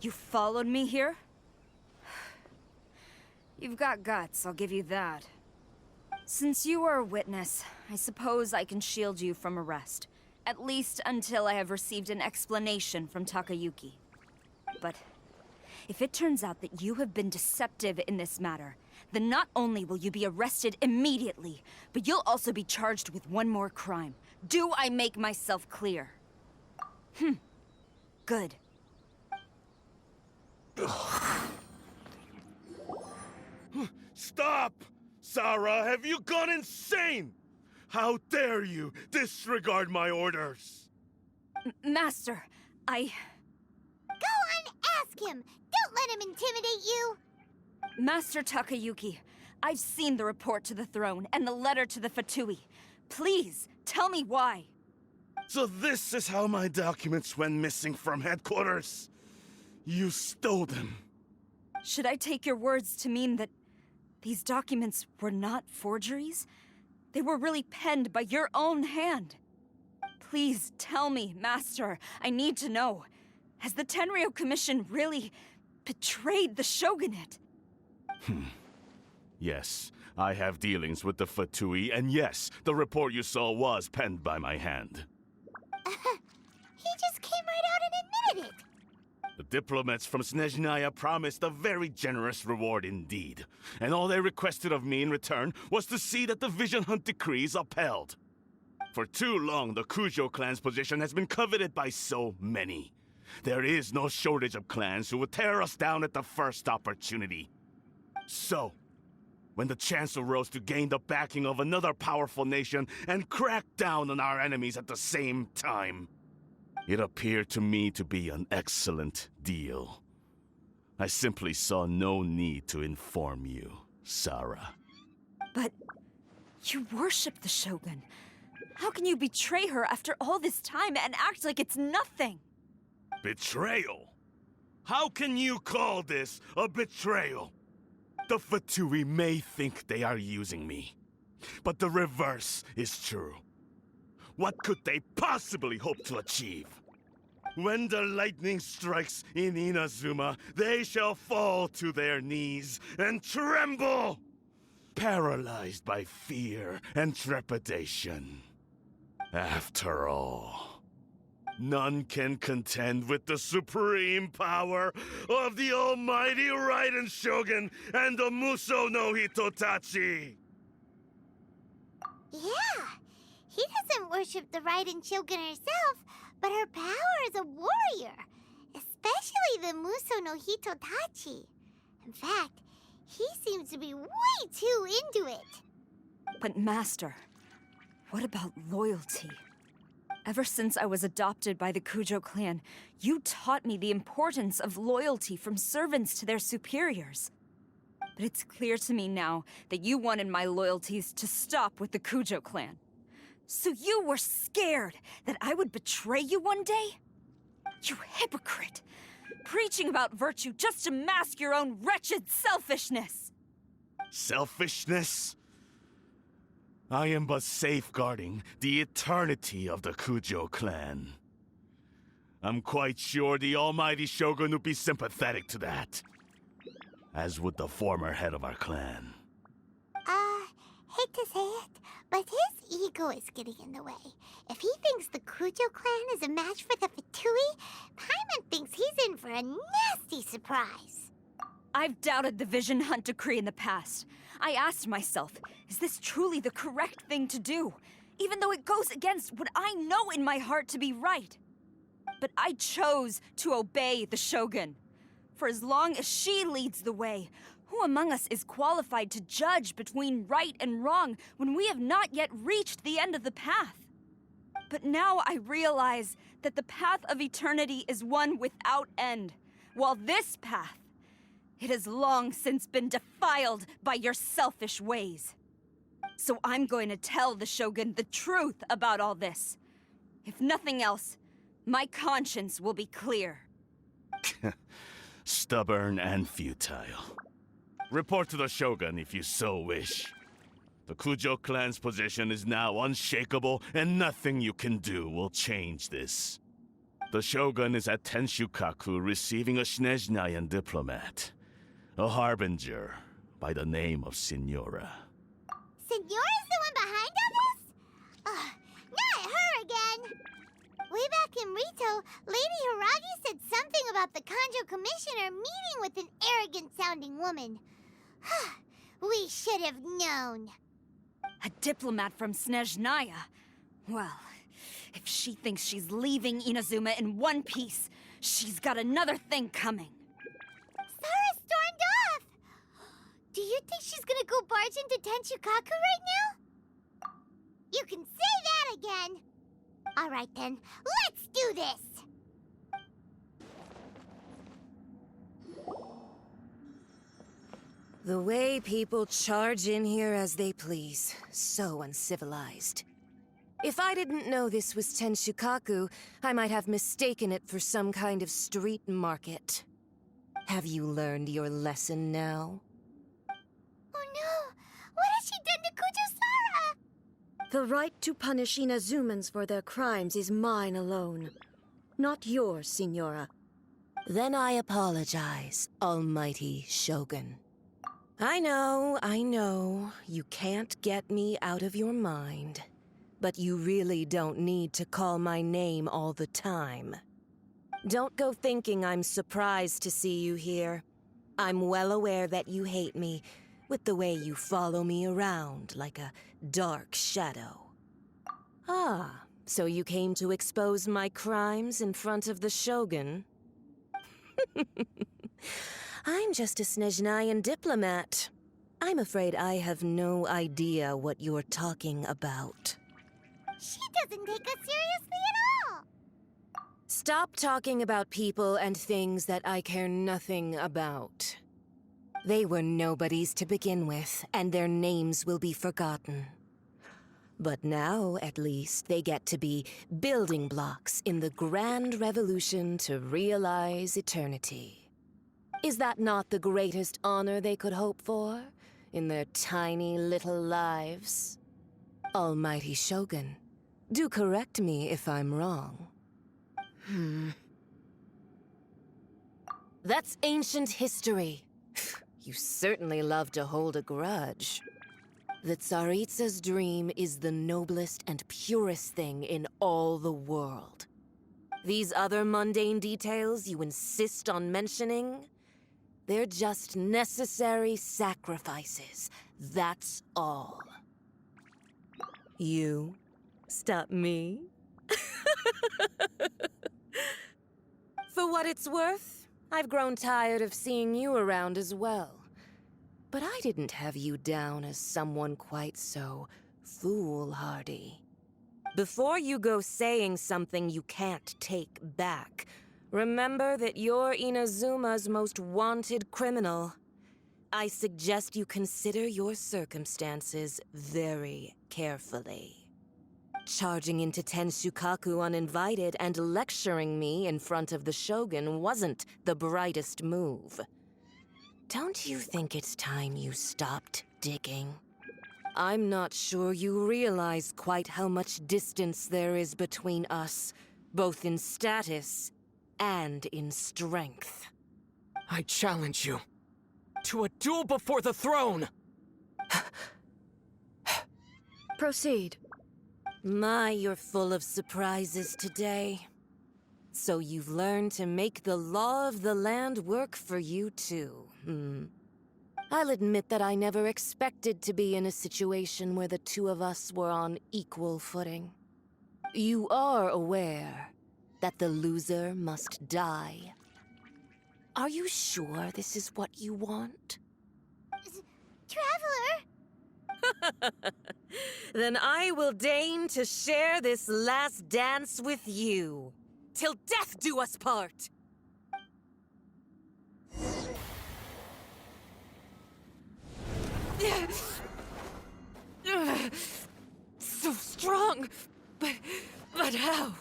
You followed me here? You've got guts, I'll give you that. Since you are a witness, I suppose I can shield you from arrest. At least until I have received an explanation from Takayuki. But if it turns out that you have been deceptive in this matter, then not only will you be arrested immediately, but you'll also be charged with one more crime. Do I make myself clear? Good. Stop! Sarah, have you gone insane? How dare you disregard my orders? Master, Go on, ask him! Don't let him intimidate you! Master Takayuki, I've seen the report to the throne and the letter to the Fatui. Please, tell me why. So this is how my documents went missing from headquarters. You stole them. Should I take your words to mean that these documents were not forgeries? They were really penned by your own hand. Please tell me, Master. I need to know. Has the Tenryo Commission really betrayed the Shogunate? Yes, I have dealings with the Fatui, and yes, the report you saw was penned by my hand. He just came right out and admitted it! The diplomats from Snezhnaya promised a very generous reward indeed, and all they requested of me in return was to see that the Vision Hunt decree is upheld. For too long, the Kujo clan's position has been coveted by so many. There is no shortage of clans who would tear us down at the first opportunity. So, when the chance arose to gain the backing of another powerful nation and crack down on our enemies at the same time, it appeared to me to be an excellent deal. I simply saw no need to inform you, Sarah. But you worship the Shogun. How can you betray her after all this time and act like it's nothing? Betrayal? How can you call this a betrayal? The Fatui may think they are using me, but the reverse is true. What could they possibly hope to achieve? When the lightning strikes in Inazuma, they shall fall to their knees and tremble, paralyzed by fear and trepidation. After all, none can contend with the supreme power of the almighty Raiden Shogun and the Muso no Hitotachi! Yeah, he doesn't worship the Raiden Shogun herself, but her power as a warrior, especially the Muso no Hitotachi. In fact, he seems to be way too into it. But Master, what about loyalty? Ever since I was adopted by the Kujo clan, you taught me the importance of loyalty from servants to their superiors. But it's clear to me now that you wanted my loyalties to stop with the Kujo clan. So you were scared that I would betray you one day? You hypocrite! Preaching about virtue just to mask your own wretched selfishness! Selfishness? I am but safeguarding the eternity of the Kujo clan. I'm quite sure the almighty Shogun would be sympathetic to that. As would the former head of our clan. Hate to say it, but his ego is getting in the way. If he thinks the Kujo clan is a match for the Fatui, Paimon thinks he's in for a nasty surprise. I've doubted the Vision Hunt decree in the past. I asked myself, is this truly the correct thing to do? Even though it goes against what I know in my heart to be right. But I chose to obey the Shogun. For as long as she leads the way, who among us is qualified to judge between right and wrong when we have not yet reached the end of the path? But now I realize that the path of eternity is one without end, while this path, it has long since been defiled by your selfish ways. So I'm going to tell the Shogun the truth about all this. If nothing else, my conscience will be clear. Stubborn and futile. Report to the Shogun if you so wish. The Kujo clan's position is now unshakable, and nothing you can do will change this. The Shogun is at Tenshukaku receiving a Snezhnayan diplomat. A harbinger by the name of Signora. Signora's the one behind all this? Ugh, not her again! Way back in Rito, Lady Hiragi said something about the Kanjo Commissioner meeting with an arrogant-sounding woman. We should have known. A diplomat from Snezhnaya. Well, if she thinks she's leaving Inazuma in one piece, she's got another thing coming. Sara stormed off! Do you think she's gonna go barge into Tenshukaku right now? You can say that again! Alright then, let's do this! The way people charge in here as they please. So uncivilized. If I didn't know this was Tenshukaku, I might have mistaken it for some kind of street market. Have you learned your lesson now? Oh no! What has she done to Kujo-Sara? The right to punish Inazumans for their crimes is mine alone. Not yours, Signora. Then I apologize, Almighty Shogun. I know, you can't get me out of your mind. But you really don't need to call my name all the time. Don't go thinking I'm surprised to see you here. I'm well aware that you hate me, with the way you follow me around like a dark shadow. Ah, so you came to expose my crimes in front of the Shogun? I'm just a Snezhnayan diplomat. I'm afraid I have no idea what you're talking about. She doesn't take us seriously at all! Stop talking about people and things that I care nothing about. They were nobodies to begin with, and their names will be forgotten. But now, at least, they get to be building blocks in the grand revolution to realize eternity. Is that not the greatest honor they could hope for in their tiny little lives? Almighty Shogun, do correct me if I'm wrong. That's ancient history. You certainly love to hold a grudge. The Tsaritsa's dream is the noblest and purest thing in all the world. These other mundane details you insist on mentioning, they're just necessary sacrifices. That's all. You stop me? For what it's worth, I've grown tired of seeing you around as well. But I didn't have you down as someone quite so foolhardy. Before you go saying something you can't take back, remember that you're Inazuma's most wanted criminal. I suggest you consider your circumstances very carefully. Charging into Tenshukaku uninvited and lecturing me in front of the Shogun wasn't the brightest move. Don't you think it's time you stopped digging? I'm not sure you realize quite how much distance there is between us, both in status and in strength. I challenge you to a duel before the throne! Proceed. My, you're full of surprises today. So you've learned to make the law of the land work for you too, I'll admit that I never expected to be in a situation where the two of us were on equal footing. You are aware that the loser must die. Are you sure this is what you want? Traveler! Then I will deign to share this last dance with you. Till death do us part! So strong! But how?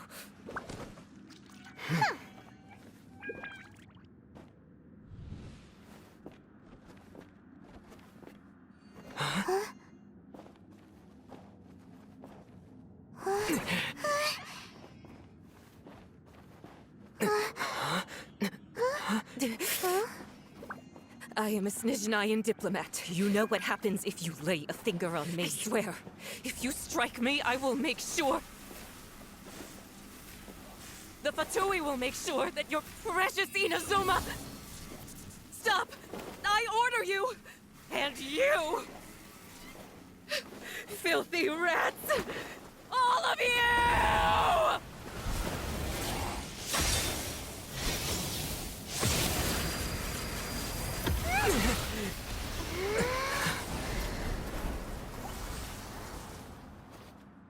I am a Snezhnayan diplomat. You know what happens if you lay a finger on me. I swear, if you strike me, I will make sure... The Fatui will make sure that your precious Inazuma... Stop! I order you! And you! Filthy rats! All of you!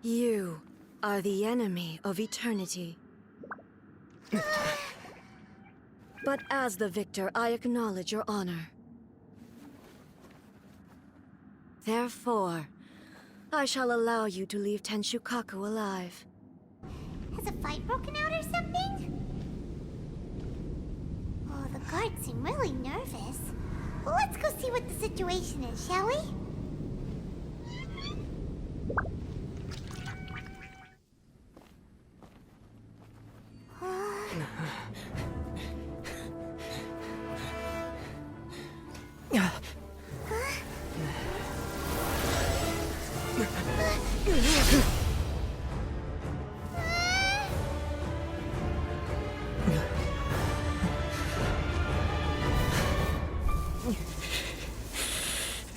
You are the enemy of eternity. But as the victor, I acknowledge your honor. Therefore, I shall allow you to leave Tenshukaku alive. Has a fight broken out or something? Oh, the guards seem really nervous. Well, let's go see what the situation is, shall we?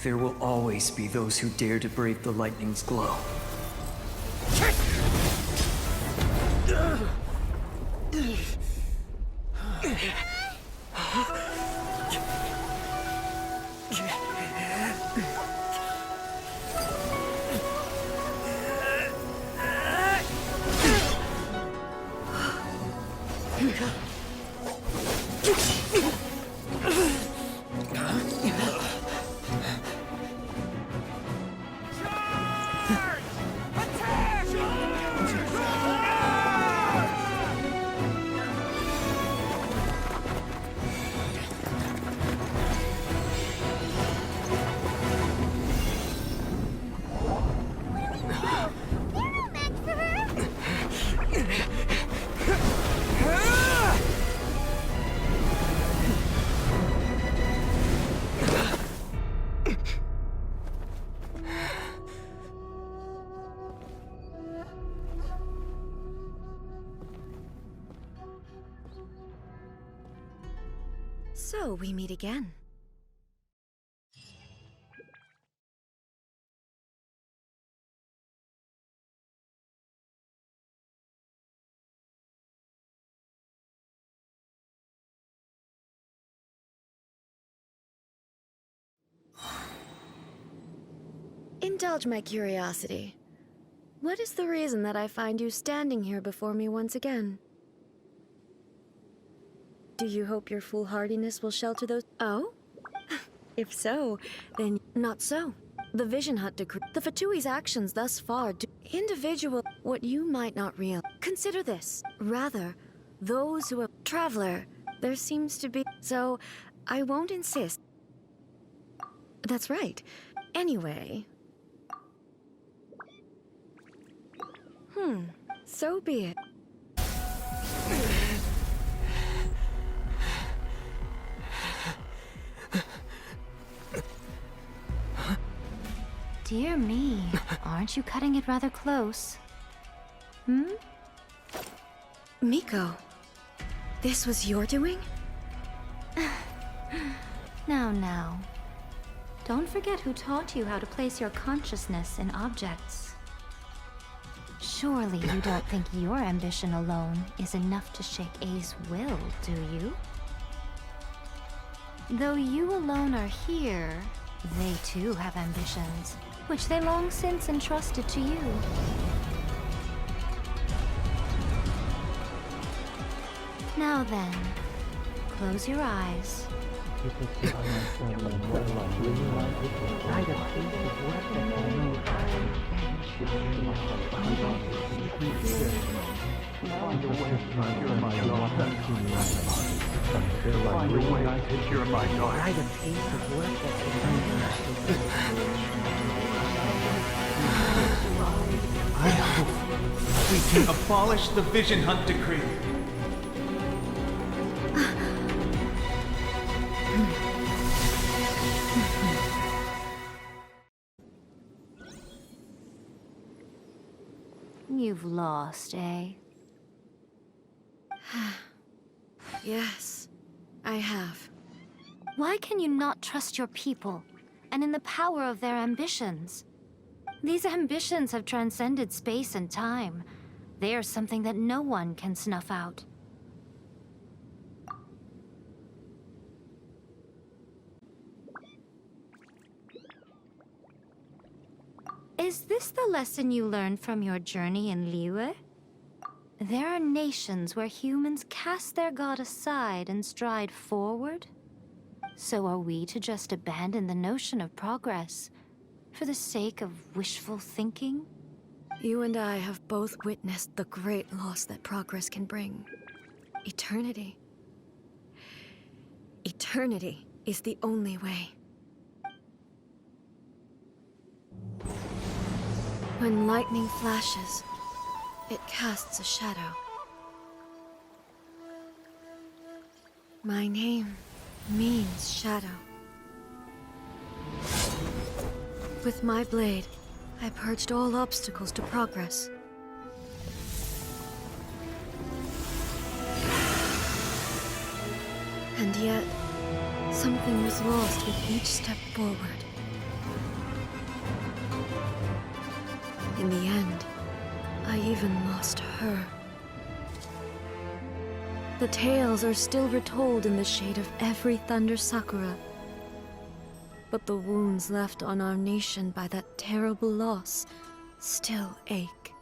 There will always be those who dare to brave the lightning's glow. So we meet again. Indulge my curiosity. What is the reason that I find you standing here before me once again? Do you hope your foolhardiness will shelter those— Oh? If so, then not so. The Vision Hunt decree— The Fatui's actions thus far do— Individual— What you might not realize— Consider this. Rather, those who have— Traveler, there seems to be— So, I won't insist. That's right. Anyway... So be it. Dear me, aren't you cutting it rather close? Miko, this was your doing? Now. Don't forget who taught you how to place your consciousness in objects. Surely you don't think your ambition alone is enough to shake A's will, do you? Though you alone are here, they too have ambitions, which they long since entrusted to you. Now then, close your eyes. I hope we can abolish the Vision Hunt decree. you've lost, eh? Yes, I have. Why can you not trust your people, and in the power of their ambitions? These ambitions have transcended space and time. They are something that no one can snuff out. Is this the lesson you learned from your journey in Liyue? There are nations where humans cast their god aside and stride forward. So are we to just abandon the notion of progress for the sake of wishful thinking? You and I have both witnessed the great loss that progress can bring. Eternity. Eternity is the only way. When lightning flashes, it casts a shadow. My name means shadow. With my blade, I purged all obstacles to progress. And yet, something was lost with each step forward. In the end, I even lost her. The tales are still retold in the shade of every Thunder Sakura. But the wounds left on our nation by that terrible loss still ache.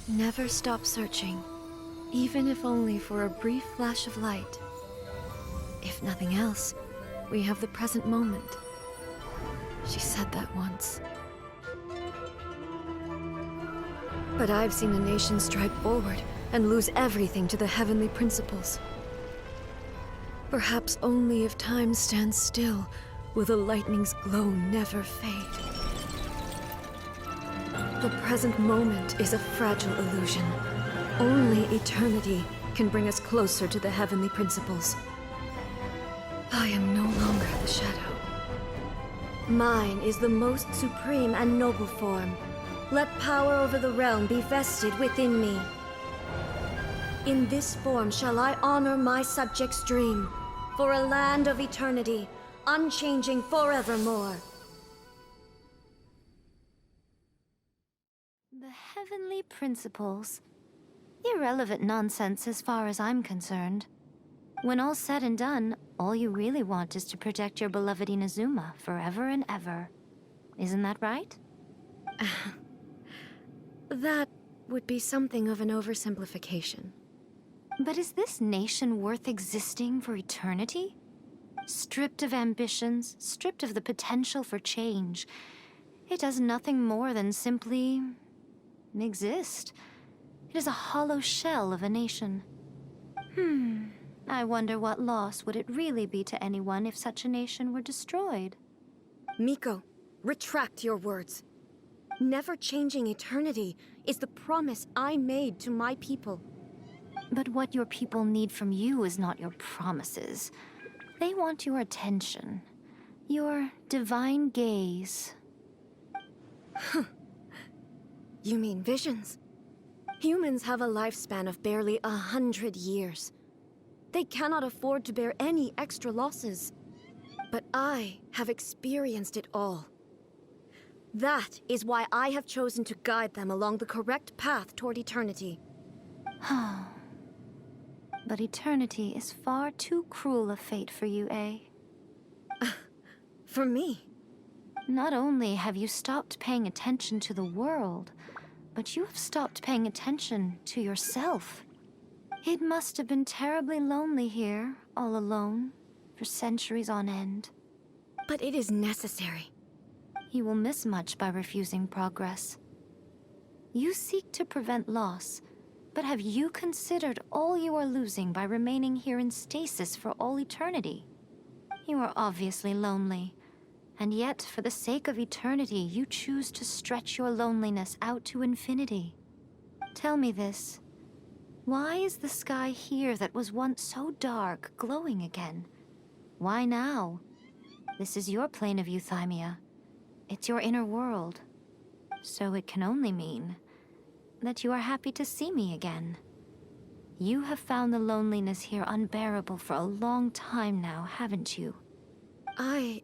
Never stop searching, even if only for a brief flash of light. If nothing else, we have the present moment. She said that once. But I've seen a nation stride forward and lose everything to the heavenly principles. Perhaps only if time stands still will the lightning's glow never fade. The present moment is a fragile illusion. Only eternity can bring us closer to the heavenly principles. I am no longer the shadow. Mine is the most supreme and noble form. Let power over the realm be vested within me. In this form shall I honor my subjects' dream, for a land of eternity, unchanging forevermore. The heavenly principles. Irrelevant nonsense as far as I'm concerned. When all's said and done, all you really want is to protect your beloved Inazuma forever and ever. Isn't that right? That would be something of an oversimplification. But is this nation worth existing for eternity? Stripped of ambitions, stripped of the potential for change, it does nothing more than simply exist. It is a hollow shell of a nation. I wonder what loss would it really be to anyone if such a nation were destroyed? Miko, retract your words. Never changing eternity is the promise I made to my people. But what your people need from you is not your promises. They want your attention. Your divine gaze. You mean visions? Humans have a lifespan of barely 100 years. They cannot afford to bear any extra losses. But I have experienced it all. That is why I have chosen to guide them along the correct path toward eternity. But eternity is far too cruel a fate for you, eh? For me? Not only have you stopped paying attention to the world, but you have stopped paying attention to yourself. It must have been terribly lonely here, all alone, for centuries on end. But it is necessary. You will miss much by refusing progress. You seek to prevent loss, but have you considered all you are losing by remaining here in stasis for all eternity? You are obviously lonely, and yet for the sake of eternity, you choose to stretch your loneliness out to infinity. Tell me this. Why is the sky here that was once so dark glowing again? Why now? This is your plane of euthymia. It's your inner world. So it can only mean that you are happy to see me again. You have found the loneliness here unbearable for a long time now, haven't you? I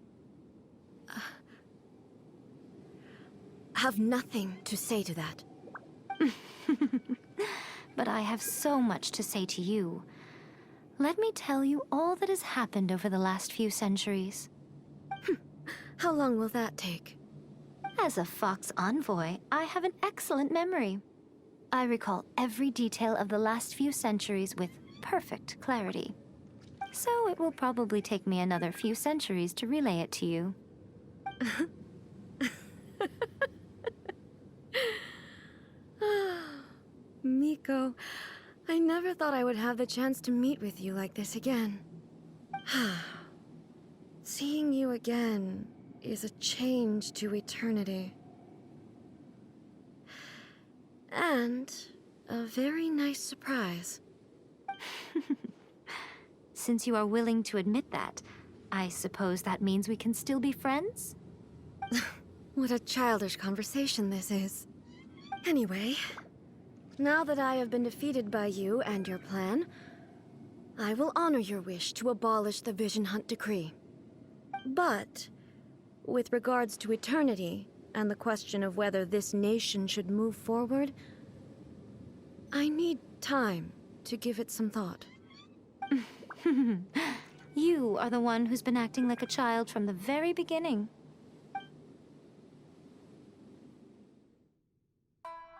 have nothing to say to that. But I have so much to say to you. Let me tell you all that has happened over the last few centuries. How long will that take? As a Fox envoy, I have an excellent memory. I recall every detail of the last few centuries with perfect clarity. So it will probably take me another few centuries to relay it to you. Miko, I never thought I would have the chance to meet with you like this again. Seeing you again is a change to eternity. And a very nice surprise. Since you are willing to admit that, I suppose that means we can still be friends? What a childish conversation this is. Anyway, now that I have been defeated by you and your plan, I will honor your wish to abolish the Vision Hunt Decree. But, with regards to eternity and the question of whether this nation should move forward, I need time to give it some thought. You are the one who's been acting like a child from the very beginning.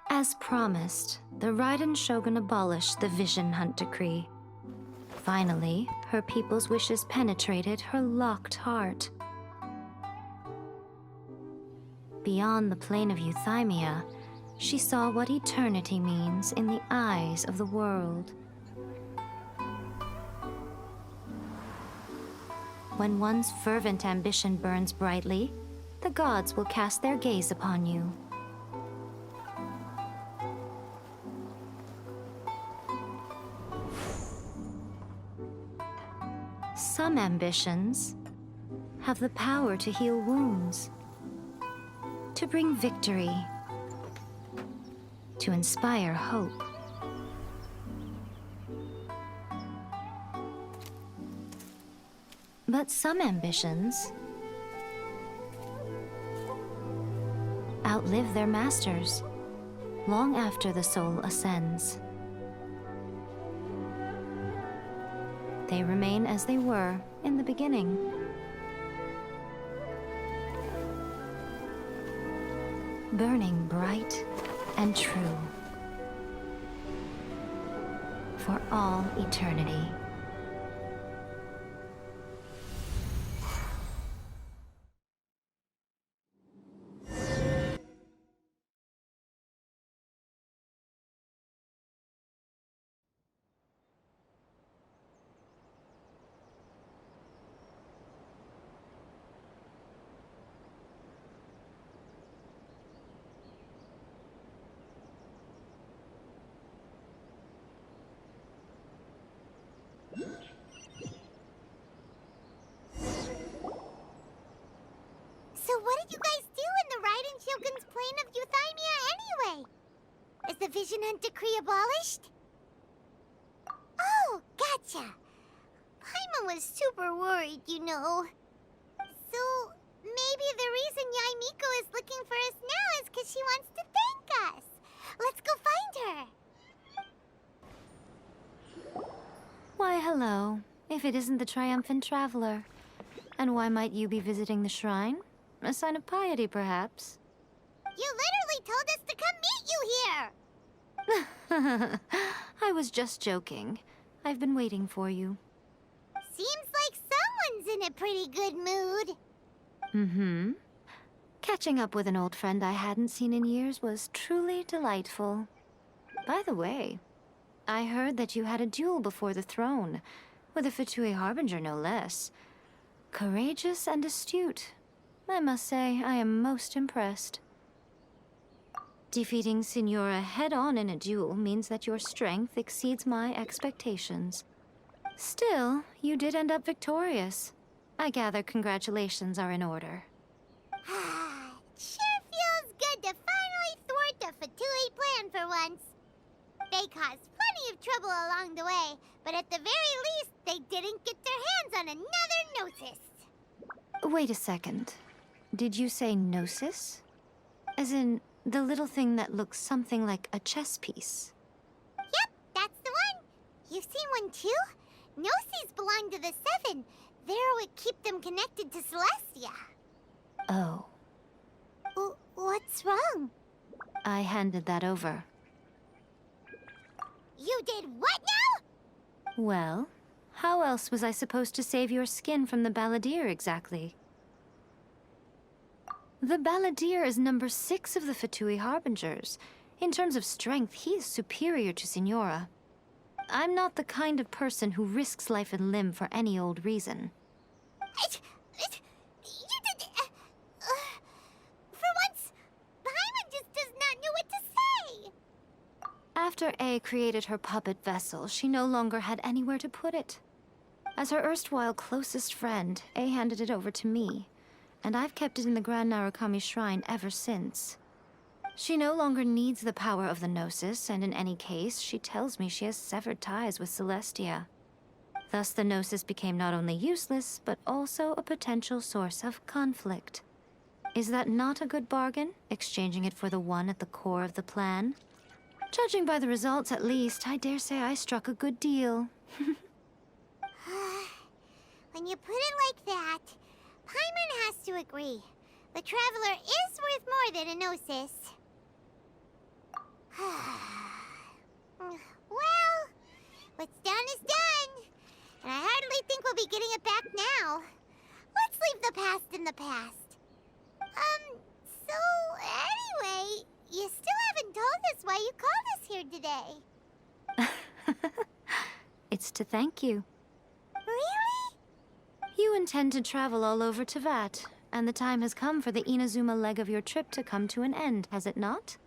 As promised, the Raiden Shogun abolished the Vision Hunt Decree. Finally, her people's wishes penetrated her locked heart. Beyond the plane of euthymia, she saw what eternity means in the eyes of the world. When one's fervent ambition burns brightly, the gods will cast their gaze upon you. Some ambitions have the power to heal wounds, to bring victory, to inspire hope. But some ambitions outlive their masters long after the soul ascends. They remain as they were in the beginning. Burning bright and true for all eternity. So what did you guys do in the Raiden Shogun's plane of euthymia anyway? Is the Vision Hunt Decree abolished? Oh, gotcha. Paimon was super worried, you know. So maybe the reason Yae Miko is looking for us now is because she wants to thank us. Let's go find her. Why, hello. If it isn't the triumphant traveler. And why might you be visiting the shrine? A sign of piety, perhaps? You literally told us to come meet you here! I was just joking. I've been waiting for you. Seems like someone's in a pretty good mood. Mm-hmm. Catching up with an old friend I hadn't seen in years was truly delightful. By the way, I heard that you had a duel before the throne, with a Fatui Harbinger no less. Courageous and astute. I must say, I am most impressed. Defeating Signora head-on in a duel means that your strength exceeds my expectations. Still, you did end up victorious. I gather congratulations are in order. Sure feels good to finally thwart the Fatui plan for for once. They caused plenty of trouble along the way, but at the very least, they didn't get their hands on another Gnosis. Wait a second. Did you say Gnosis? As in, the little thing that looks something like a chess piece? Yep, that's the one. You've seen one too? Gnosis belong to the Seven. They're what keep them connected to Celestia. Oh. What's wrong? I handed that over. You did what now? Well, how else was I supposed to save your skin from the Balladeer exactly? The Balladeer is number 6 of the Fatui Harbingers. In terms of strength, he is superior to Signora. I'm not the kind of person who risks life and limb for any old reason. You did... for once, Paimon just does not know what to say. After A created her puppet vessel, she no longer had anywhere to put it. As her erstwhile closest friend, A handed it over to me, and I've kept it in the Grand Narukami Shrine ever since. She no longer needs the power of the Gnosis, and in any case, she tells me she has severed ties with Celestia. Thus, the Gnosis became not only useless, but also a potential source of conflict. Is that not a good bargain, exchanging it for the one at the core of the plan? Judging by the results, at least, I dare say I struck a good deal. When you put it like that, Paimon has to agree. The Traveler is worth more than a Gnosis. Well, what's done is done. And I hardly think we'll be getting it back now. Let's leave the past in the past. So anyway, you still haven't told us why you called us here today. It's to thank you. Really? You intend to travel all over Teyvat, and the time has come for the Inazuma leg of your trip to come to an end, has it not?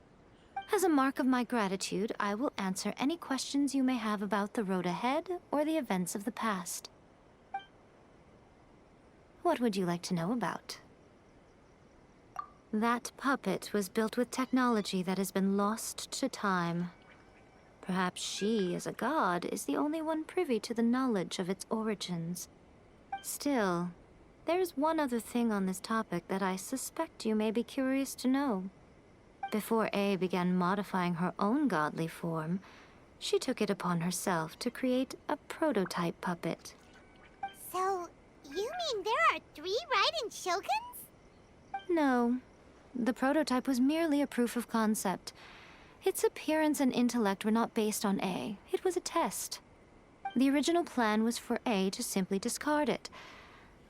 As a mark of my gratitude, I will answer any questions you may have about the road ahead or the events of the past. What would you like to know about? That puppet was built with technology that has been lost to time. Perhaps she, as a god, is the only one privy to the knowledge of its origins. Still, there's one other thing on this topic that I suspect you may be curious to know. Before A began modifying her own godly form, she took it upon herself to create a prototype puppet. So, you mean there are 3 Raiden Shoguns? No. The prototype was merely a proof of concept. Its appearance and intellect were not based on A. It was a test. The original plan was for A to simply discard it.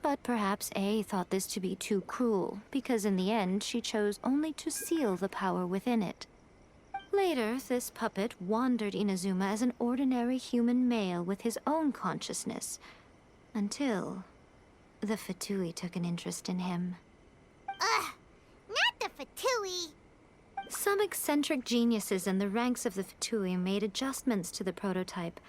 But perhaps A thought this to be too cruel, because in the end she chose only to seal the power within it. Later, this puppet wandered Inazuma as an ordinary human male with his own consciousness, until the Fatui took an interest in him. Ugh, not the Fatui. Some eccentric geniuses in the ranks of the Fatui made adjustments to the prototype,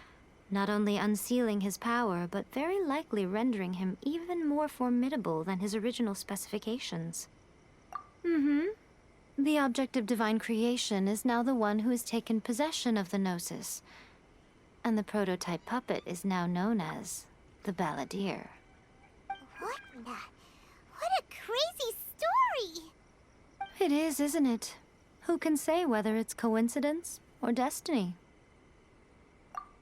not only unsealing his power, but very likely rendering him even more formidable than his original specifications. The object of divine creation is now the one who has taken possession of the Gnosis, and the prototype puppet is now known as the Balladeer. What a crazy story! It is, isn't it? Who can say whether it's coincidence or destiny?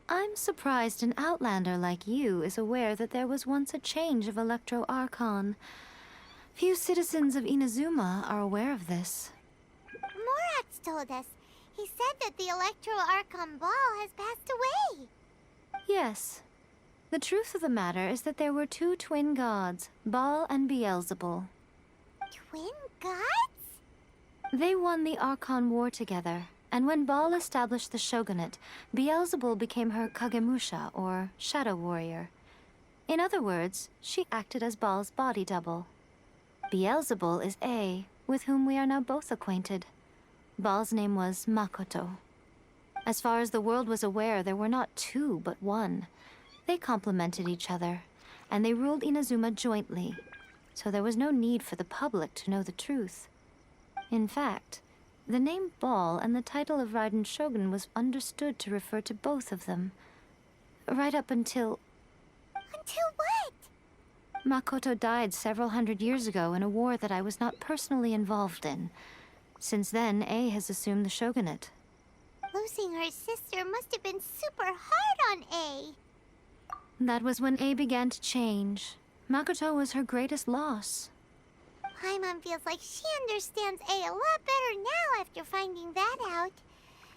I'm surprised an outlander like you is aware that there was once a change of Electro Archon. Few citizens of Inazuma are aware of this. Morax told us. He said that the Electro Archon Ball has passed away. Yes. The truth of the matter is that there were 2 twin gods, Baal and Beelzebul. Twin gods? They won the Archon War together, and when Baal established the shogunate, Beelzebul became her Kagemusha, or shadow warrior. In other words, she acted as Baal's body double. Beelzebul is A, with whom we are now both acquainted. Baal's name was Makoto. As far as the world was aware, there were not 2, but 1. They complemented each other, and they ruled Inazuma jointly, so there was no need for the public to know the truth. In fact, The name Ball and the title of Raiden Shogun was understood to refer to both of them. Right up until... Until what? Makoto died several hundred years ago in a war that I was not personally involved in. Since then, A has assumed the shogunate. Losing her sister must have been super hard on A. That was when A began to change. Makoto was her greatest loss. Paimon feels like she understands A a lot better now after finding that out.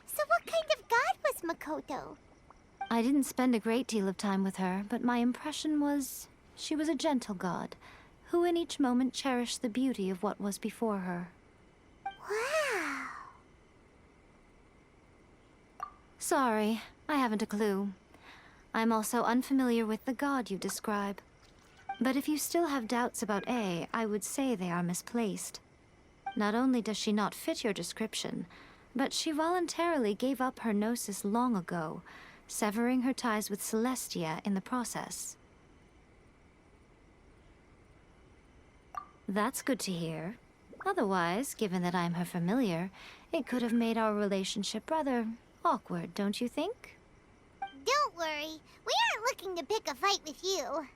So what kind of god was Makoto? I didn't spend a great deal of time with her, but my impression was she was a gentle god, who in each moment cherished the beauty of what was before her. Wow. Sorry, I haven't a clue. I'm also unfamiliar with the god you describe. But if you still have doubts about A, I would say they are misplaced. Not only does she not fit your description, but she voluntarily gave up her gnosis long ago, severing her ties with Celestia in the process. That's good to hear. Otherwise, given that I'm her familiar, it could have made our relationship rather awkward, don't you think? Don't worry, we aren't looking to pick a fight with you.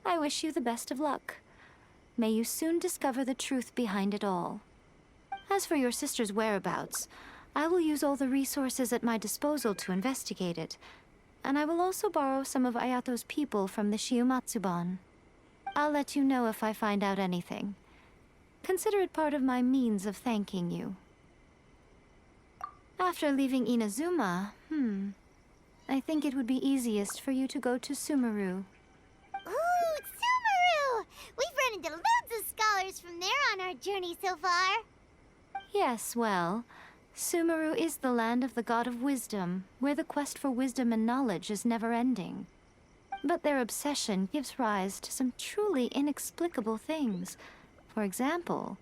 I wish you the best of luck. May you soon discover the truth behind it all. As for your sister's whereabouts, I will use all the resources at my disposal to investigate it, and I will also borrow some of Ayato's people from the Shiumatsuban. I'll let you know if I find out anything. Consider it part of my means of thanking you. After leaving Inazuma, I think it would be easiest for you to go to Sumeru. Ooh, Sumeru! We've run into loads of scholars from there on our journey so far. Yes, well, Sumeru is the land of the god of wisdom, where the quest for wisdom and knowledge is never-ending. But their obsession gives rise to some truly inexplicable things. For example,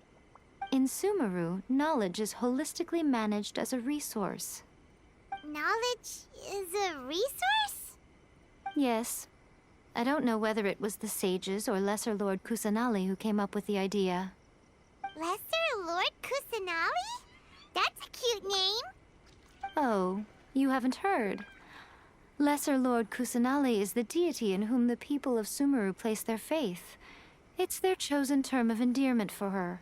in Sumeru, knowledge is holistically managed as a resource. Knowledge is a resource? Yes. I don't know whether it was the sages or Lesser Lord Kusanali who came up with the idea. Lesser Lord Kusanali? That's a cute name. Oh, you haven't heard. Lesser Lord Kusanali is the deity in whom the people of Sumeru place their faith. It's their chosen term of endearment for her.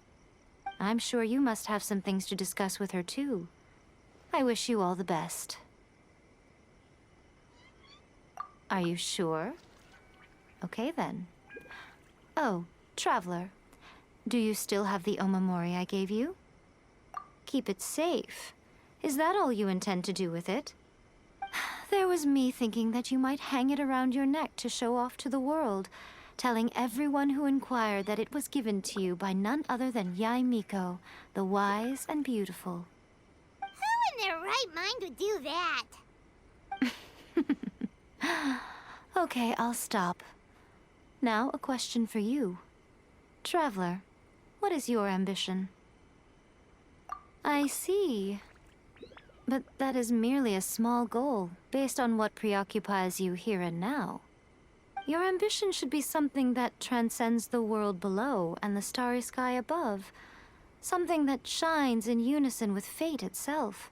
I'm sure you must have some things to discuss with her, too. I wish you all the best. Are you sure? Okay, then. Oh, Traveler. Do you still have the omamori I gave you? Keep it safe. Is that all you intend to do with it? There was me thinking that you might hang it around your neck to show off to the world, telling everyone who inquired that it was given to you by none other than Yae Miko, the wise and beautiful. Who in their right mind would do that? Okay, I'll stop. Now, a question for you. Traveler, what is your ambition? I see. But that is merely a small goal, based on what preoccupies you here and now. Your ambition should be something that transcends the world below and the starry sky above. Something that shines in unison with fate itself.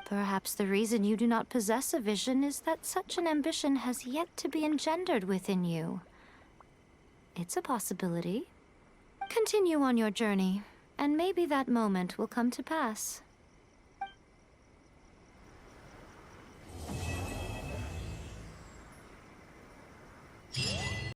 Perhaps the reason you do not possess a vision is that such an ambition has yet to be engendered within you. It's a possibility. Continue on your journey, and maybe that moment will come to pass.